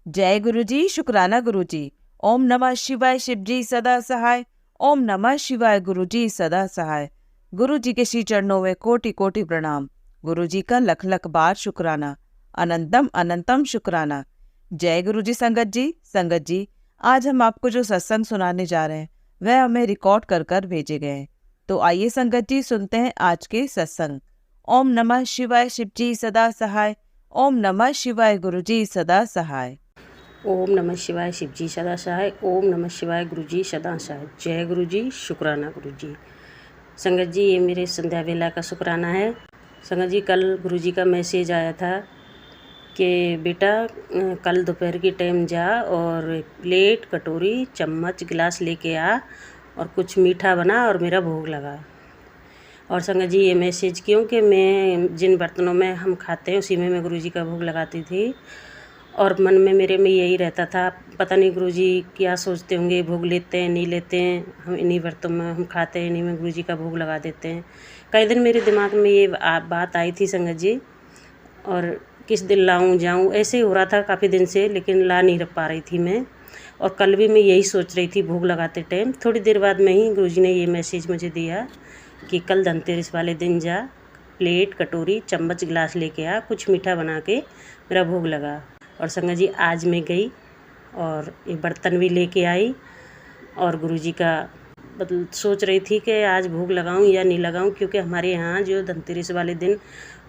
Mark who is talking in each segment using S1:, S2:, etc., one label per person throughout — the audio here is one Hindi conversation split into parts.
S1: जय गुरु जी, शुक्राना गुरु जी। ओम नमः शिवाय, शिव जी सदा सहाय। ओम नमः शिवाय, गुरु जी सदा सहाय। गुरु जी के श्री चरणों में कोटि कोटि प्रणाम। गुरु जी का लख लख बार शुक्राना, अनंतम अनंतम शुक्राना। जय गुरु जी। संगत जी, आज हम आपको जो सत्संग सुनाने जा रहे हैं वह हमें रिकॉर्ड कर कर भेजे गए हैं। तो आइए संगत जी, सुनते हैं आज के सत्संग। ओम नमः शिवाय, शिव जी सदा सहाय। ओम नमः शिवाय, गुरु जी सदा सहाय।
S2: ओम नमः शिवाय, शिव जी सदा सहाय। ओम नमः शिवाय, गुरु जी सदा सहाय। जय गुरु जी, शुक्राना गुरु जी। संगत जी, ये मेरे संध्या वेला का शुक्राना है। संगत जी, कल गुरु जी का मैसेज आया था कि बेटा कल दोपहर की टाइम जा और प्लेट, कटोरी, चम्मच, गिलास लेके आ और कुछ मीठा बना और मेरा भोग लगा। और संगत जी, ये मैसेज क्यों कि मैं जिन बर्तनों में हम खाते हैं उसी में मैं गुरु जी का भोग लगाती थी। और मन में मेरे में यही रहता था, पता नहीं गुरुजी क्या सोचते होंगे, भोग लेते हैं नहीं लेते हैं, हम इन्हीं बर्तनों में हम खाते हैं, इन्हीं में गुरुजी का भोग लगा देते हैं। कई दिन मेरे दिमाग में ये बात आई थी संगत जी, और किस दिन लाऊं जाऊं ऐसे ही हो रहा था काफ़ी दिन से, लेकिन ला नहीं रख पा रही थी मैं। और कल भी मैं यही सोच रही थी भोग लगाते टाइम। थोड़ी देर बाद में ही गुरुजी ने ये मैसेज मुझे दिया कि कल धनतेरस वाले दिन जा, प्लेट, कटोरी, चम्मच, गिलास लेके आ, कुछ मीठा बना के मेरा भोग लगा। और संगत जी, आज मैं गई और ये बर्तन भी लेके आई और गुरुजी का सोच रही थी कि आज भोग लगाऊं या नहीं लगाऊं, क्योंकि हमारे यहाँ जो धनतेरस वाले दिन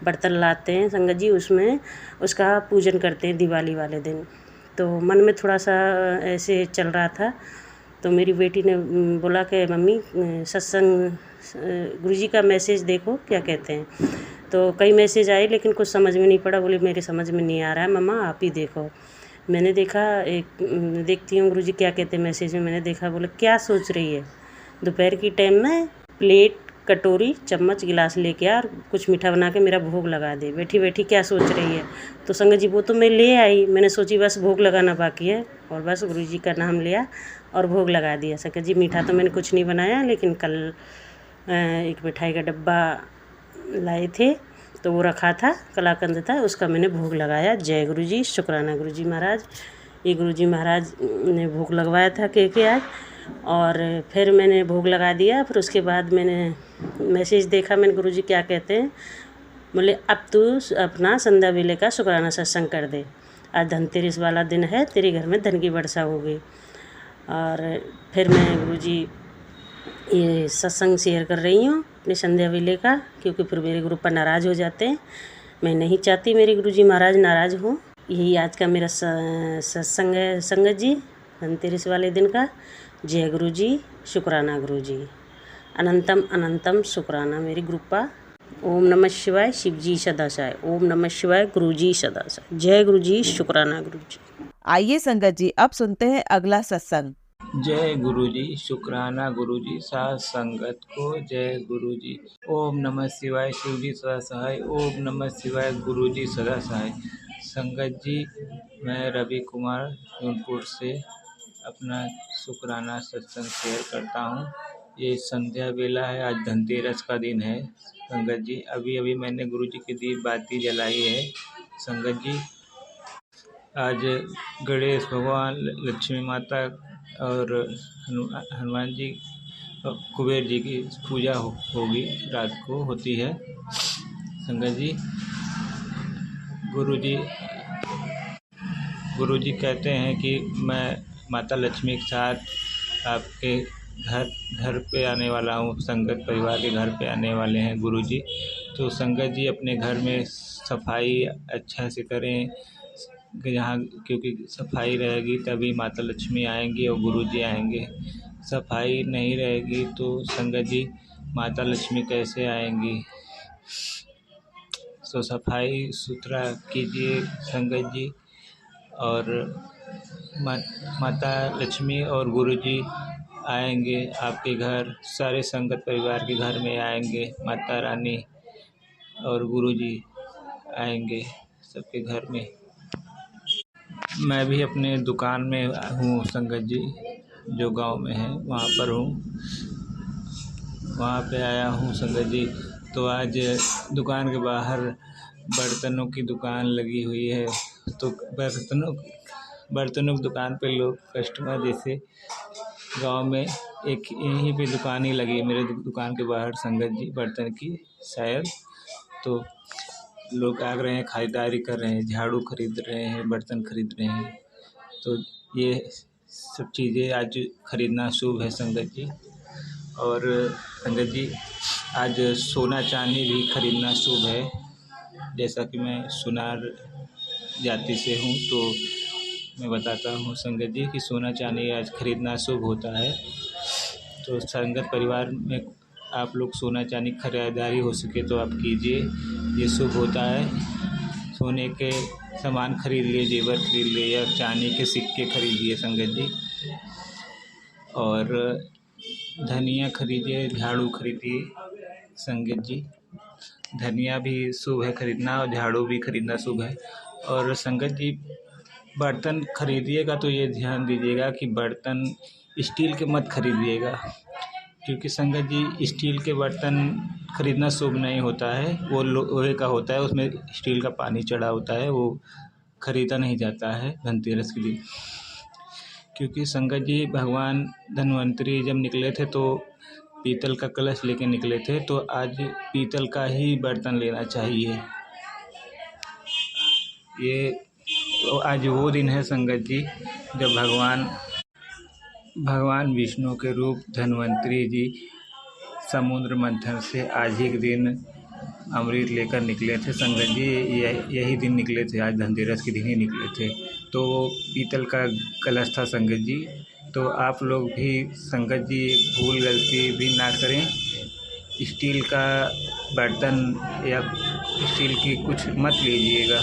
S2: बर्तन लाते हैं संगत जी, उसमें उसका पूजन करते हैं दिवाली वाले दिन। तो मन में थोड़ा सा ऐसे चल रहा था। तो मेरी बेटी ने बोला कि मम्मी सत्संग गुरुजी का मैसेज देखो क्या कहते हैं। तो कई मैसेज आए लेकिन कुछ समझ में नहीं पड़ा। बोले मेरे समझ में नहीं आ रहा है मम्मा, आप ही देखो। मैंने देखा, देखती हूँ गुरुजी क्या कहते हैं मैसेज में। मैंने देखा, बोले क्या सोच रही है, दोपहर की टाइम में प्लेट, कटोरी, चम्मच, गिलास लेके आ और कुछ मीठा बना के मेरा भोग लगा दे, बैठी बैठी क्या सोच रही है। तो संगत जी, वो तो मैं ले आई, मैंने सोची बस भोग लगाना बाकी है, और बस गुरुजी का नाम लिया और भोग लगा दिया। संगत जी, मीठा तो मैंने कुछ नहीं बनाया, लेकिन कल एक मिठाई का डब्बा लाए थे तो वो रखा था, कलाकंद था, उसका मैंने भोग लगाया। जय गुरु जी, शुक्राना गुरु जी महाराज। ये गुरु जी महाराज ने भोग लगवाया था के आज, और फिर मैंने भोग लगा दिया। फिर उसके बाद मैंने मैसेज देखा, मैंने गुरु जी क्या कहते हैं। बोले अब तू अपना संध्या वेले का शुक्राना सत्संग कर दे, आज धनतेरस वाला दिन है, तेरे घर में धन की वर्षा होगी। और फिर मैं गुरु जी ये सत्संग शेयर कर रही हूँ अपने संध्या वेले का, क्योंकि फिर मेरे गुरु पर नाराज़ हो जाते हैं। मैं नहीं चाहती मेरे गुरु जी महाराज नाराज़ हों। यही आज का मेरा सत्संग है संगत जी, धनतेरस वाले दिन का। जय गुरु जी, शुक्राना गुरु जी, अनंतम अनंतम शुक्राना मेरी ग्रुपा। ओम नमः शिवाय, शिव जी सदा सहाय। ओम नमः शिवाय, गुरु जी सदा सहाय। जय गुरु जी, शुक्राना गुरु जी।
S1: आइए संगत जी, अब सुनते हैं अगला सत्संग।
S3: जय गुरु जी, शुक्राना गुरु जी, साथ संगत को जय गुरु जी। ओम नमः शिवाय, शिव जी सदा सहाय। ओम नमः शिवाय, गुरु जी सदा सहाय। संगत जी, मैं रवि कुमार जौनपुर से अपना शुक्राना सत्संग शेयर करता हूँ। ये संध्या वेला है, आज धनतेरस का दिन है। संगत जी, अभी अभी मैंने गुरु जी की दीप बाती जलाई है। संगत जी, आज गणेश भगवान, लक्ष्मी माता और हनुमान जी, कुबेर जी की पूजा होगी, रात को होती है। संगत जी, गुरु जी कहते हैं कि मैं माता लक्ष्मी के साथ आपके घर पे आने वाला हूँ, संगत परिवार के घर पे आने वाले हैं गुरु जी। तो संगत जी, अपने घर में सफाई अच्छा से करें, यहाँ क्योंकि सफाई रहेगी तभी माता लक्ष्मी आएंगी और गुरु जी आएंगे। सफाई नहीं रहेगी तो संगत जी, माता लक्ष्मी कैसे आएंगी। तो सफाई सुथरा कीजिए संगत जी, और माता लक्ष्मी और गुरु जी आएंगे आपके घर, सारे संगत परिवार के घर में आएंगे। माता रानी और गुरु जी आएंगे सबके घर में। मैं भी अपने दुकान में हूँ संगत जी, जो गांव में है वहाँ पर हूँ, वहाँ पे आया हूँ संगत जी। तो आज दुकान के बाहर बर्तनों की दुकान लगी हुई है, तो बर्तनों की दुकान पे लोग कस्टमर जैसे गांव में एक यहीं पे दुकान ही लगी है मेरे दुकान के बाहर संगत जी बर्तन की शायद। तो लोग आ रहे हैं, खरीदारी कर रहे हैं, झाड़ू खरीद रहे हैं, बर्तन खरीद रहे हैं। तो ये सब चीज़ें आज खरीदना शुभ है संगत जी। और संगत जी आज सोना चांदी भी खरीदना शुभ है। जैसा कि मैं सुनार जाति से हूँ तो मैं बताता हूँ संगत जी कि सोना चांदी आज खरीदना शुभ होता है। तो संगत परिवार में आप लोग सोना चांदी खरीदारी हो सके तो आप कीजिए, ये शुभ होता है। सोने के सामान खरीद लिए, जेवर खरीद लिए या चांदी के सिक्के खरीदिए संगत जी। और धनिया खरीदिए, झाड़ू खरीदिए संगत जी। धनिया भी शुभ है खरीदना और झाड़ू भी खरीदना शुभ है। और संगत जी बर्तन खरीदिएगा तो ये ध्यान दीजिएगा कि बर्तन स्टील के मत खरीदिएगा, क्योंकि संगत जी स्टील के बर्तन खरीदना शुभ नहीं होता है। वो लोहे का होता है, उसमें स्टील का पानी चढ़ा होता है, वो खरीदा नहीं जाता है धनतेरस के दिन। क्योंकि संगत जी भगवान धन्वंतरी जब निकले थे तो पीतल का कलश लेके निकले थे, तो आज पीतल का ही बर्तन लेना चाहिए। ये आज वो दिन है संगत जी जब भगवान विष्णु के रूप धन्वंतरी जी समुद्र मंथन से आज ही के दिन अमृत लेकर निकले थे संगत जी। यही दिन निकले थे, आज धनतेरस के दिन ही निकले थे। तो पीतल का कलश था संगत जी। तो आप लोग भी संगत जी भूल गलती भी ना करें, स्टील का बर्तन या स्टील की कुछ मत लीजिएगा,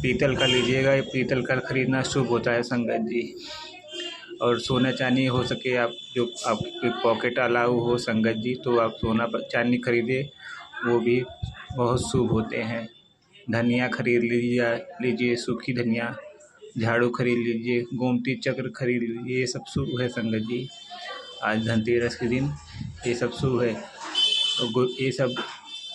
S3: पीतल का लीजिएगा। पीतल का खरीदना शुभ होता है संगत जी। और सोना चांदी हो सके आप जो आपके पॉकेट अलाउ हो संगत जी तो आप सोना चांदी खरीदिए, वो भी बहुत शुभ होते हैं। धनिया खरीद लीजिए सूखी धनिया, झाड़ू खरीद लीजिए, गोमती चक्र खरीद लीजिए, ये सब शुभ है संगत जी। आज धनतेरस के दिन ये सब शुभ है। तो ये सब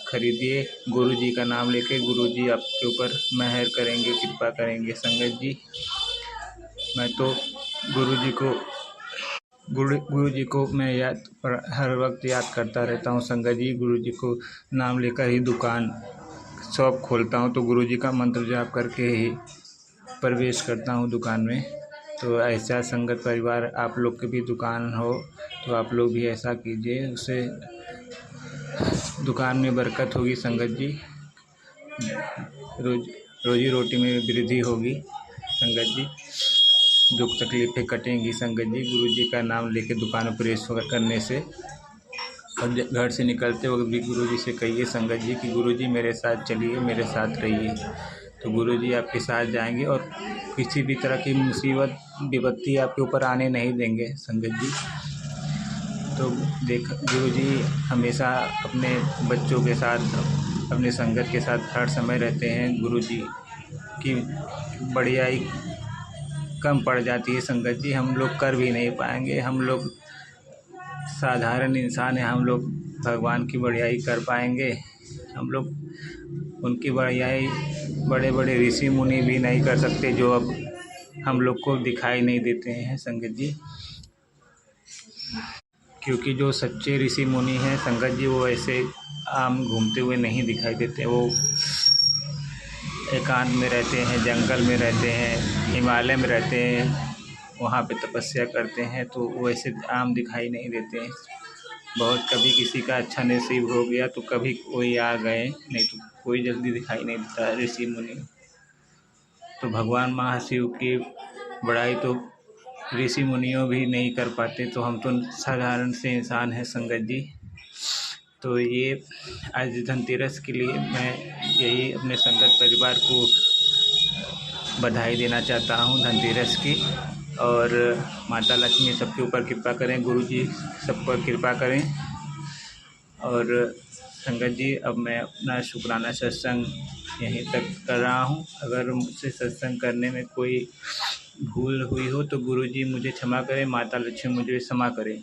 S3: खरीदिए, गुरु जी का नाम लेके गुरु जी आपके ऊपर मेहर करेंगे, कृपा करेंगे संगत जी। मैं तो गुरु जी को मैं हर वक्त याद करता रहता हूँ संगत जी। गुरु जी को नाम लेकर ही दुकान शॉप खोलता हूँ, तो गुरु जी का मंत्र जाप करके ही प्रवेश करता हूँ दुकान में। तो ऐसा संगत परिवार आप लोग की भी दुकान हो तो आप लोग भी ऐसा कीजिए, उससे दुकान में बरकत होगी संगत जी, रोजी रोटी में वृद्धि होगी संगत जी, दुख तकलीफ़ें कटेंगी संगत जी गुरु जी का नाम लेके दुकान में प्रवेश करने से। और घर से निकलते वक्त भी गुरु जी से कहिए संगत जी कि गुरु जी मेरे साथ चलिए, मेरे साथ रहिए, तो गुरु जी आपके साथ जाएंगे और किसी भी तरह की मुसीबत विपत्ति आपके ऊपर आने नहीं देंगे संगत जी। तो गुरु जी हमेशा अपने बच्चों के साथ, अपने संगत के साथ हर समय रहते हैं। गुरु जी की बढ़ियाई कम पड़ जाती है संगत जी, हम लोग कर भी नहीं पाएंगे, हम लोग साधारण इंसान हैं, हम लोग भगवान की बढ़ियाई कर पाएंगे? हम लोग उनकी बढ़ियाई बड़े बड़े ऋषि मुनि भी नहीं कर सकते, जो अब हम लोग को दिखाई नहीं देते हैं संगत जी। क्योंकि जो सच्चे ऋषि मुनि हैं संगत जी वो ऐसे आम घूमते हुए नहीं दिखाई देते, वो एकांत में रहते हैं, जंगल में रहते हैं, हिमालय में रहते हैं, वहाँ पे तपस्या करते हैं, तो वो ऐसे आम दिखाई नहीं देते हैं। बहुत कभी किसी का अच्छा नसीब हो गया तो कभी कोई आ गए, नहीं तो कोई जल्दी दिखाई नहीं देता है ऋषि मुनि। तो भगवान महाशिव की बड़ाई तो ऋषि मुनियों भी नहीं कर पाते, तो हम तो साधारण से इंसान हैं संगत जी। तो ये आज धनतेरस के लिए मैं यही अपने संगत परिवार को बधाई देना चाहता हूँ धनतेरस की। और माता लक्ष्मी सबके ऊपर कृपा करें, गुरु जी सब पर कृपा करें। और संगत जी अब मैं अपना शुक्राना सत्संग यहीं तक कर रहा हूँ। अगर मुझसे सत्संग करने में कोई भूल हुई हो तो गुरु जी मुझे क्षमा करें, माता लक्ष्मी मुझे क्षमा करें।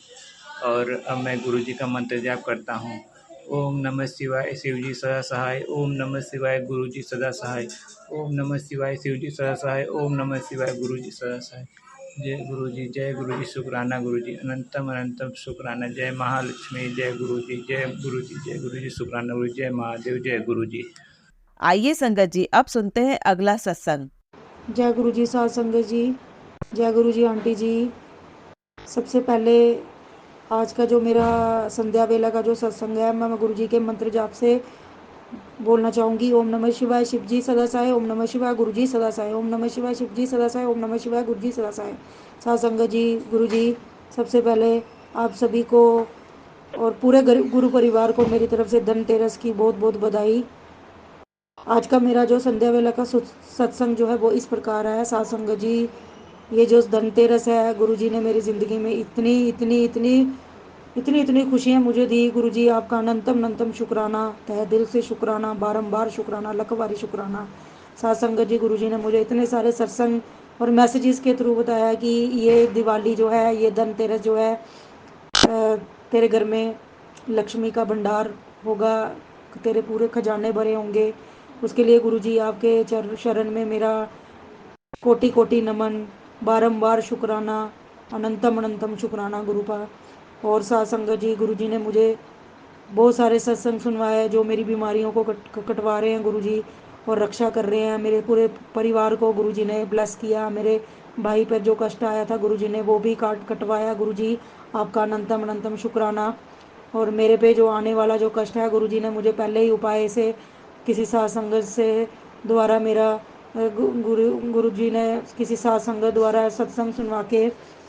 S3: और अब मैं गुरु जी का मंत्र जाप करता हूँ। ओम नमः शिवाय शिवजी सदा सहाय। ओम नमः शिवाय गुरुजी सदा सहाय। ओम नमः शिवाय शिवजी सदा सहाय। ओम नमः शिवाय गुरुजी सदा सहाय। जय गुरुजी शुक्राना गुरुजी अनंतम अनंतम शुक्राना। जय महालक्ष्मी जय गुरुजी जय गुरुजी शुक्राना गुरुजी जय महादेव जय गुरुजी।
S1: आइए संगत जी, अब सुनते हैं अगला सत्संग।
S4: जय गुरु जी साध संगत जी, जय गुरु जी आंटी जी। सबसे पहले आज का जो मेरा संध्या वेला का जो सत्संग है, मैं गुरु जी के मंत्र जाप से बोलना चाहूँगी। ओम नमः शिवाय शिव जी सदा सहाय। ओम नमः शिवाय गुरु जी सदा सहाय। ओम नमः शिवाय शिव जी सदा सहाय। ओम नमः शिवाय गुरु जी सदा सहाय। साध संगत जी, गुरु जी, सबसे पहले आप सभी को और पूरे गुरु परिवार को मेरी तरफ से धनतेरस की बहुत बहुत बधाई। आज का मेरा जो संध्या वेला का सत्संग जो है वो इस प्रकार है। साध संगत जी, ये जो धनतेरस है, गुरु जी ने मेरी ज़िंदगी में इतनी इतनी इतनी इतनी इतनी खुशियाँ मुझे दी। गुरु जी आपका अनंतम अनंतम शुक्राना, तहे दिल से शुक्राना, बारंबार शुक्राना, लखवारी शुक्राना। साथ संगत जी, गुरु जी ने मुझे इतने सारे सत्संग और मैसेजेस के थ्रू बताया कि ये दिवाली जो है, ये धनतेरस जो है, तेरे घर में लक्ष्मी का भंडार होगा, तेरे पूरे खजाने भरे होंगे। उसके लिए गुरु जी आपके शरण में मेरा कोटि कोटि नमन, बारंबार शुक्राना, अनंतम अनंतम शुक्राना गुरु का। और साथ संगत जी, गुरु जी ने मुझे बहुत सारे सत्संग सुनवाए जो मेरी बीमारियों को कटवा रहे हैं गुरु जी, और रक्षा कर रहे हैं। मेरे पूरे परिवार को गुरु जी ने ब्लेस किया। मेरे भाई पर जो कष्ट आया था गुरु जी ने वो भी कटवाया। गुरु जी आपका अनंतम अनंतम शुक्राना। और मेरे पे जो आने वाला जो कष्ट है, गुरु जी ने मुझे पहले ही उपाय से किसी साथ संगत से द्वारा मेरा गुरु जी ने किसी साथ संगत द्वारा सत्संग सुनवा के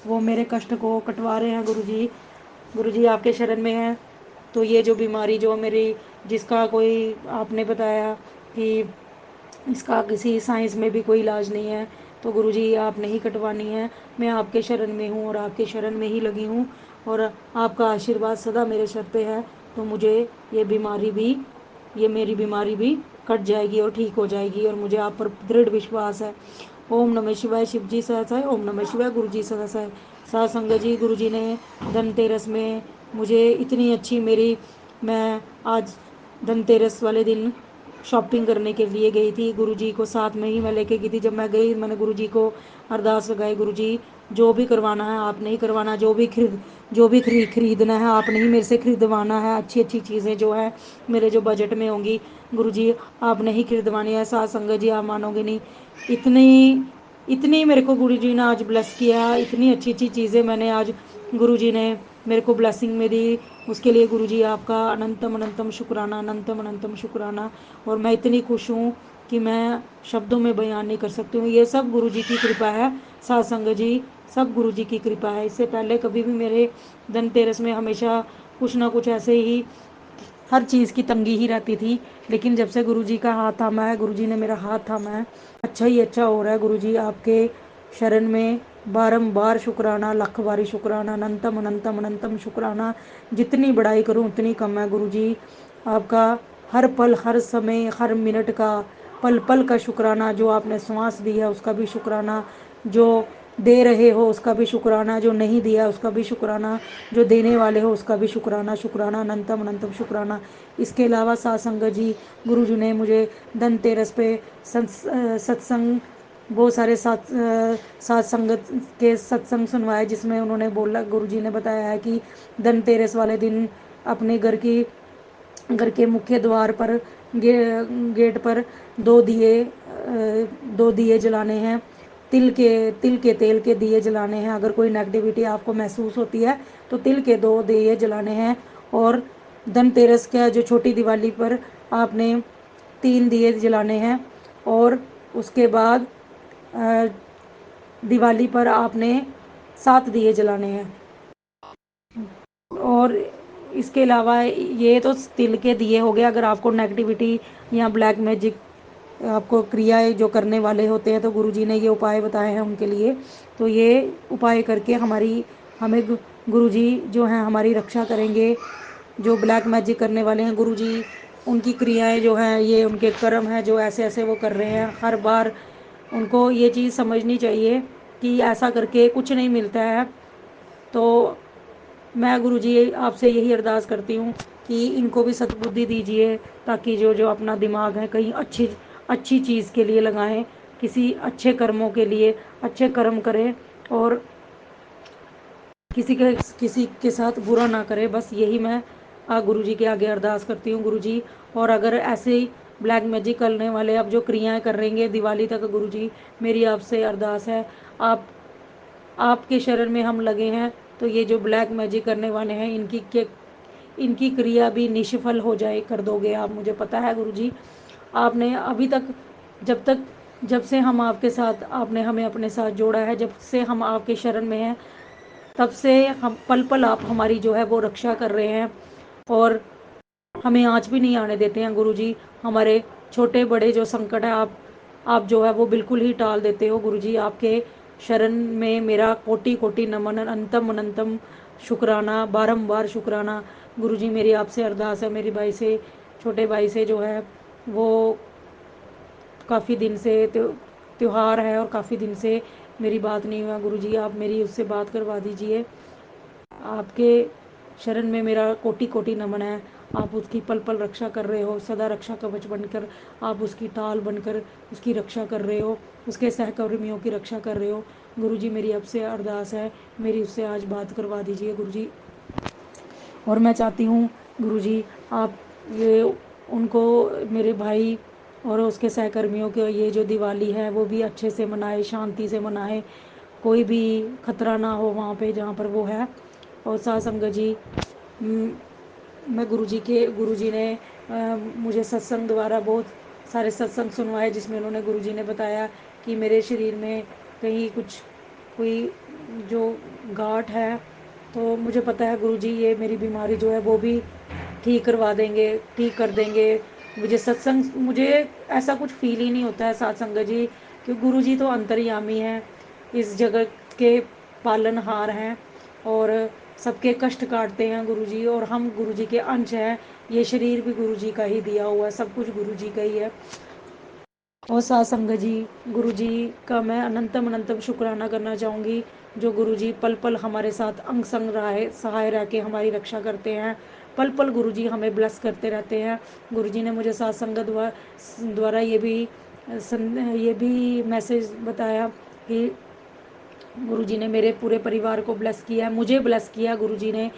S4: वो मेरे कष्ट को कटवा रहे हैं गुरु जी आपके शरण में है। तो ये जो बीमारी जो मेरी, जिसका कोई आपने बताया कि इसका किसी साइंस में भी कोई इलाज नहीं है, तो गुरु जी आपने ही कटवानी है। मैं आपके शरण में हूँ और आपके शरण में ही लगी हूँ, और आपका आशीर्वाद सदा मेरे सर पे है। तो मुझे ये बीमारी भी, ये मेरी बीमारी भी कट जाएगी और ठीक हो जाएगी, और मुझे आप पर दृढ़ विश्वास है। ओम नमः शिवाय शिव जी सदा सहाय। ओम नमः शिवाय गुरु जी सदा सहाय। साथ संगत जी, गुरु जी ने धनतेरस में मुझे इतनी अच्छी मैं आज धनतेरस वाले दिन शॉपिंग करने के लिए गई थी। गुरुजी को साथ में ही मैं लेके गई थी। जब मैं गई, मैंने गुरुजी को अरदास लगाई, गुरुजी जो भी करवाना है आपने ही करवाना, जो भी खरीदना है आपने ही मेरे से खरीदवाना है। अच्छी अच्छी चीज़ें जो है मेरे जो बजट में होंगी गुरुजी आपने ही खरीदवानी है। साथ संगत जी, आप मानोगे नहीं, इतनी इतनी मेरे को गुरुजी ने आज ब्लेस किया। इतनी अच्छी अच्छी चीज़ें मैंने आज गुरुजी ने मेरे को ब्लेसिंग में दी। उसके लिए गुरुजी आपका अनंतम अनंतम शुक्राना, अनंतम अनंतम शुक्राना। और मैं इतनी खुश हूँ कि मैं शब्दों में बयान नहीं कर सकती हूँ। ये सब गुरुजी की कृपा है। साथ संगत जी, सब गुरुजी की कृपा है। इससे पहले कभी भी मेरे धनतेरस में हमेशा कुछ ना कुछ ऐसे ही हर चीज़ की तंगी ही रहती थी, लेकिन जब से गुरुजी का हाथ थामा है, गुरुजी ने मेरा हाथ थामा है, अच्छा ही अच्छा हो रहा है। गुरुजी आपके शरण में बारंबार शुक्राना, लाख बारी शुक्राना, अनंतम अनंतम अनंतम शुक्राना। जितनी बड़ाई करूं उतनी कम है गुरुजी। आपका हर पल, हर समय, हर मिनट का, पल पल का शुक्राना। जो आपने सांस दी है उसका भी शुक्राना, जो दे रहे हो उसका भी शुक्राना, जो नहीं दिया उसका भी शुक्राना, जो देने वाले हो उसका भी शुक्राना। शुक्राना, अनंतम अनंतम शुक्राना। इसके अलावा साथ संगत जी, गुरु जी ने मुझे धनतेरस पे सत्संग, बहुत सारे साथ संगत के सत्संग सुनवाए, जिसमें उन्होंने बोला, गुरु जी ने बताया है कि धनतेरस वाले दिन अपने घर के मुख्य द्वार पर गेट पर दो दिए जलाने हैं। तिल के तेल के दिए जलाने हैं। अगर कोई नेगेटिविटी आपको महसूस होती है तो तिल के 2 दिए जलाने हैं। और धनतेरस का जो छोटी दिवाली पर आपने 3 दिए जलाने हैं। और उसके बाद दिवाली पर आपने 7 दिए जलाने हैं। और इसके अलावा ये तो तिल के दिए हो गए। अगर आपको नेगेटिविटी या ब्लैक मैजिक आपको क्रियाएं जो करने वाले होते हैं, तो गुरुजी ने ये उपाय बताए हैं उनके लिए। तो ये उपाय करके हमें गुरुजी जो हैं हमारी रक्षा करेंगे। जो ब्लैक मैजिक करने वाले हैं, गुरुजी उनकी क्रियाएं जो हैं, ये उनके कर्म हैं जो ऐसे ऐसे वो कर रहे हैं। हर बार उनको ये चीज़ समझनी चाहिए कि ऐसा करके कुछ नहीं मिलता है। तो मैं गुरुजी आपसे यही अरदास करती हूँ कि इनको भी सद्बुद्धि दीजिए, ताकि जो जो अपना दिमाग है कहीं अच्छी अच्छी चीज़ के लिए लगाएं, किसी अच्छे कर्मों के लिए अच्छे कर्म करें, और किसी के साथ बुरा ना करे। बस यही मैं गुरु जी के आगे अरदास करती हूँ गुरु जी। और अगर ऐसे ही ब्लैक मैजिक करने वाले अब जो क्रियाएं कर रहेंगे दिवाली तक, गुरु जी मेरी आपसे अरदास है, आप आपके शरण में हम लगे हैं, तो ये जो ब्लैक मैजिक करने वाले हैं इनकी क्रिया भी निष्फल हो जाए कर दोगे आप। मुझे पता है गुरु जी, आपने अभी तक जब से हम आपके साथ, आपने हमें अपने साथ जोड़ा है, जब से हम आपके शरण में हैं, तब से हम पल पल आप हमारी जो है वो रक्षा कर रहे हैं, और हमें आँच भी नहीं आने देते हैं गुरु जी। हमारे छोटे बड़े जो संकट है आप जो है वो बिल्कुल ही टाल देते हो गुरु जी। आपके शरण में मेरा कोटि कोटि नमन, अनंतम अनंतम शुक्राना, बारंबार शुक्राना गुरु जी। मेरी आपसे अरदास है, मेरे भाई से, छोटे भाई से जो है वो काफ़ी दिन से त्योहार है और काफ़ी दिन से मेरी बात नहीं हुआ गुरु जी, आप मेरी उससे बात करवा दीजिए। आपके शरण में मेरा कोटि कोटि नमन है। आप उसकी पल पल रक्षा कर रहे हो, सदा रक्षा कवच बनकर आप उसकी ढाल बनकर उसकी रक्षा कर रहे हो, उसके सहकर्मियों की रक्षा कर रहे हो गुरु जी। मेरी आपसे अरदास है, मेरी उससे आज बात करवा दीजिए गुरु जी। और मैं चाहती हूँ गुरु जी आप ये उनको, मेरे भाई और उसके सहकर्मियों के, ये जो दिवाली है वो भी अच्छे से मनाए, शांति से मनाए, कोई भी खतरा ना हो वहाँ पे जहाँ पर वो है। और साथ संगत जी, मैं गुरु जी ने मुझे सत्संग द्वारा बहुत सारे सत्संग सुनवाए, जिसमें उन्होंने गुरु जी ने बताया कि मेरे शरीर में कहीं कोई जो गांठ है, तो मुझे पता है गुरु जी ये मेरी बीमारी जो है वो भी ठीक करवा देंगे, ठीक कर देंगे। मुझे ऐसा कुछ फील ही नहीं होता है साथ संगत जी, कि गुरु जी तो अंतर्यामी हैं, इस जगत के पालनहार हैं, और सबके कष्ट काटते हैं गुरु जी, और हम गुरु जी के अंश हैं। ये शरीर भी गुरु जी का ही दिया हुआ है, सब कुछ गुरु जी का ही है। और साथ संगत जी, गुरु जी का मैं अनंतम अनंतम शुक्राना करना चाहूँगी, जो गुरु जी पल पल हमारे साथ अंग संग रहे, सहाय रह के हमारी रक्षा करते हैं, पल पल गुरु जी हमें ब्लेस करते रहते हैं। गुरु जी ने मुझे साथ संगत द्वारा ये भी मैसेज बताया कि गुरु जी ने मेरे पूरे परिवार को ब्लेस किया, मुझे ब्लेस किया गुरु जी ने।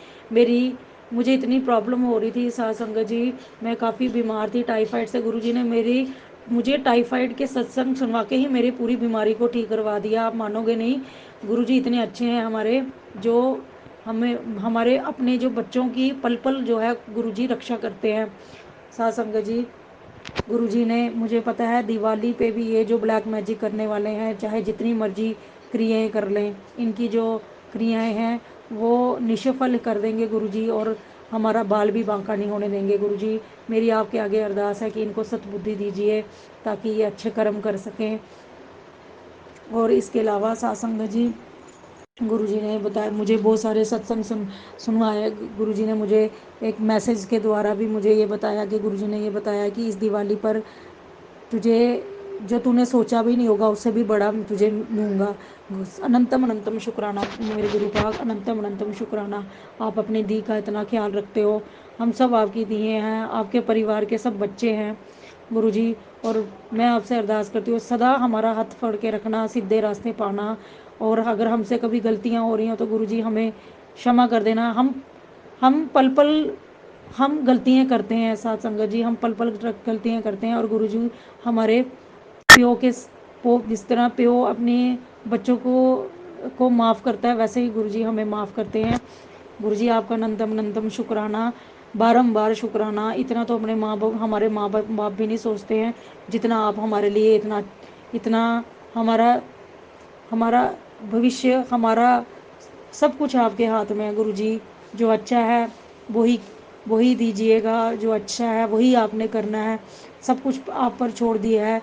S4: मुझे इतनी प्रॉब्लम हो रही थी साथ संगत जी, मैं काफ़ी बीमार थी टाइफाइड से, गुरु जी ने मुझे टाइफाइड के सत्संग सुनवा के ही मेरी पूरी बीमारी को ठीक करवा दिया। आप मानोगे नहीं, गुरु जी इतने अच्छे हैं हमारे, जो हमारे अपने जो बच्चों की पल पल जो है गुरु जी रक्षा करते हैं। साथ संगत जी, गुरु जी ने, मुझे पता है दिवाली पे भी ये जो ब्लैक मैजिक करने वाले हैं, चाहे जितनी मर्जी क्रियाएं कर लें, इनकी जो क्रियाएं हैं वो निष्फल कर देंगे गुरु जी, और हमारा बाल भी बांका नहीं होने देंगे गुरु जी। मेरी आपके आगे अरदास है कि इनको सद्बुद्धि दीजिए, ताकि ये अच्छे कर्म कर सकें। और इसके अलावा साथ संगत जी, गुरु जी ने बताया मुझे बहुत सारे सत्संग सुनवाए। गुरु जी ने मुझे एक मैसेज के द्वारा भी मुझे ये बताया कि गुरु जी ने ये बताया कि इस दिवाली पर तुझे जो तूने सोचा भी नहीं होगा उससे भी बड़ा तुझे दूंगा। अनंतम अनंतम शुक्राना मेरे गुरु पाक, अनंतम अनंतम शुक्राना। आप अपनी दी का इतना ख्याल रखते हो, हम सब आपकी दिए हैं, आपके परिवार के सब बच्चे हैं गुरु जी। और मैं आपसे अरदास करती हूँ सदा हमारा हाथ पकड़ के रखना, सीधे रास्ते पाना, और अगर हमसे कभी गलतियाँ हो रही हो तो गुरु जी हमें क्षमा कर देना। हम पल पल हम गलतियाँ करते हैं साथ संगत जी, हम पल पल गलतियाँ करते हैं, और गुरु जी हमारे प्यो के जिस तरह प्यो अपने बच्चों को माफ़ करता है, वैसे ही गुरु जी हमें माफ़ करते हैं। गुरु जी आपका अनंतम अनंतम शुक्राना, बारंबार शुक्राना। इतना तो अपने हमारे माँ बाप भी नहीं सोचते हैं जितना आप हमारे लिए, इतना इतना हमारा हमारा भविष्य, हमारा सब कुछ आपके हाथ में है गुरु जी। जो अच्छा है वही वही दीजिएगा, जो अच्छा है वही आपने करना है, सब कुछ आप पर छोड़ दिया है।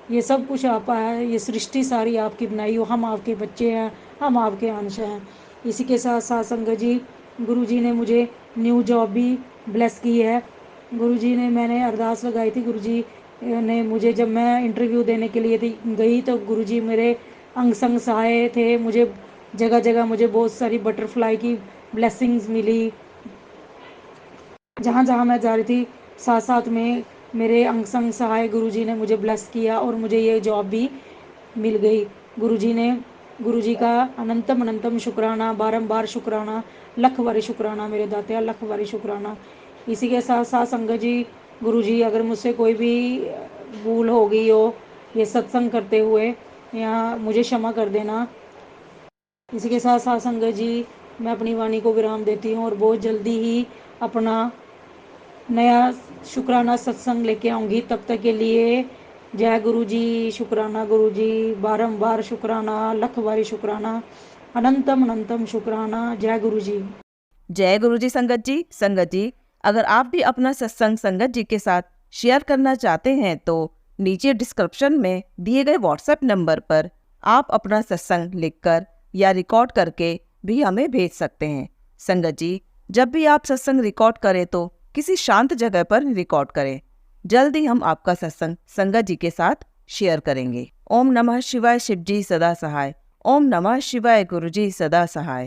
S4: ये सब कुछ आप है, ये सृष्टि सारी आपकी बनाई हो, हम आपके बच्चे हैं, हम आपके अंश हैं। इसी के साथ साथ संगत जी, गुरु जी ने मुझे न्यू जॉब भी ब्लेस की है गुरु जी ने। मैंने अरदास लगाई थी गुरु जी ने मुझे, जब मैं इंटरव्यू देने के लिए गई तो गुरु जी मेरे अंग संग सहाय थे, मुझे जगह जगह मुझे बहुत सारी बटरफ्लाई की ब्लेसिंग्स मिली। जहाँ जहाँ मैं जा रही थी साथ साथ में मेरे अंग संग सहाय गुरुजी ने मुझे ब्लेस किया और मुझे ये जॉब भी मिल गई। गुरुजी का अनंतम अनंतम शुक्राना, बारंबार शुक्राना, लख बारी शुक्राना मेरे दातिया, लख बारी शुक्राना। इसी के साथ साथ संगत जी, गुरुजी अगर मुझसे कोई भी भूल हो गई हो ये सत्संग करते हुए, या मुझे क्षमा कर देना। इसी के साथ साथ संगत जी, मैं अपनी वाणी को विराम देती हूँ और बहुत जल्दी ही अपना नया शुक्राना सत्संग लेके आऊँगी। तब तक के लिए जय गुरु जी, शुक्राना गुरु जी, बारंबार शुक्राना, लख बारी शुक्राना, अनंतम अनंतम शुक्राना। जय गुरु जी।
S1: जय गुरु जी। संगत जी, अगर आप भी अपना सत्संग संगत जी के साथ शेयर करना चाहते हैं तो नीचे डिस्क्रिप्शन में दिए गए व्हाट्सएप नंबर पर आप अपना सत्संग लिखकर या रिकॉर्ड करके भी हमें भेज सकते हैं। संगत जी, जब भी आप सत्संग रिकॉर्ड करें तो किसी शांत जगह पर रिकॉर्ड करें। जल्दी हम आपका सत्संग संगत जी के साथ शेयर करेंगे। ओम नमः शिवाय, शिव जी सदा सहाय। ओम नमः शिवाय, गुरु जी सदा सहाय।